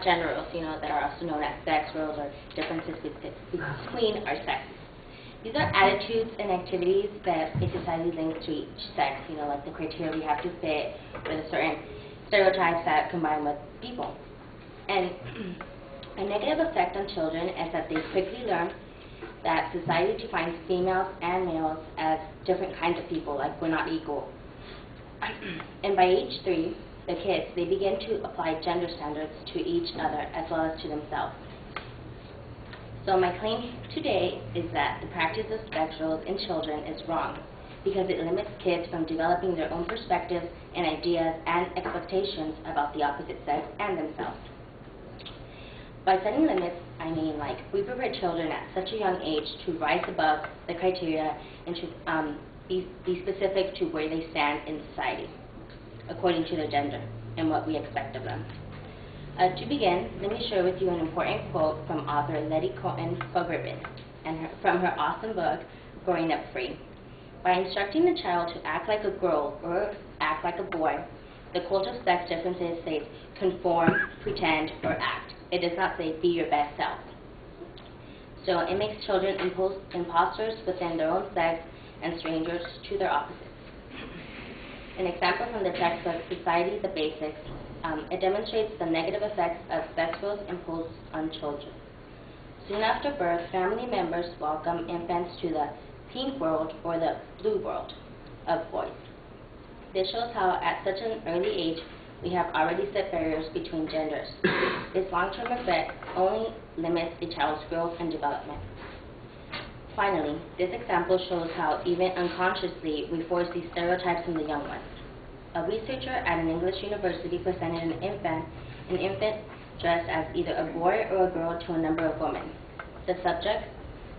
gender roles, that are also known as sex roles or differences between our sexes. These are attitudes and activities that a society links to each sex, like the criteria we have to fit with a certain stereotypes that combine with people. And a negative effect on children is that they quickly learn that society defines females and males as different kinds of people, like we're not equal. And by age 3, the kids, they begin to apply gender standards to each other as well as to themselves. So my claim today is that the practice of sex roles in children is wrong because it limits kids from developing their own perspectives and ideas and expectations about the opposite sex and themselves. By setting limits, I mean we prepare children at such a young age to rise above the criteria and to be specific to where they stand in society, according to their gender and what we expect of them. To begin, let me share with you an important quote from author Letty Cohen Fogarty and from her awesome book, Growing Up Free. By instructing the child to act like a girl or act like a boy, the cult of sex differences says conform, pretend, or act. It does not say be your best self. So it makes children imposters within their own sex and strangers to their opposites. An example from the textbook, Society, the Basics, it demonstrates the negative effects of sex roles imposed on children. Soon after birth, family members welcome infants to the pink world or the blue world of boys. This shows how at such an early age we have already set barriers between genders. This long-term effect only limits a child's growth and development. Finally, this example shows how even unconsciously we force these stereotypes in the young ones. A researcher at an English university presented an infant dressed as either a boy or a girl to a number of women. The subjects,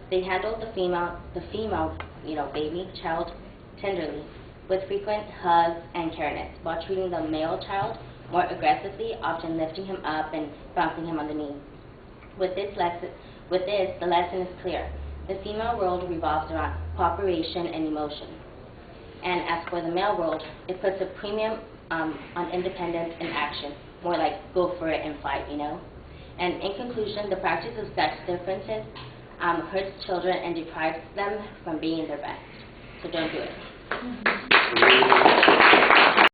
they handled the female baby child tenderly, with frequent hugs and careness, while treating the male child more aggressively, often lifting him up and bouncing him on the knee. With this, the lesson is clear. The female world revolves around cooperation and emotion. And as for the male world, it puts a premium on independence and action, more like go for it and fight, And in conclusion, the practice of sex differences hurts children and deprives them from being their best. So don't do it.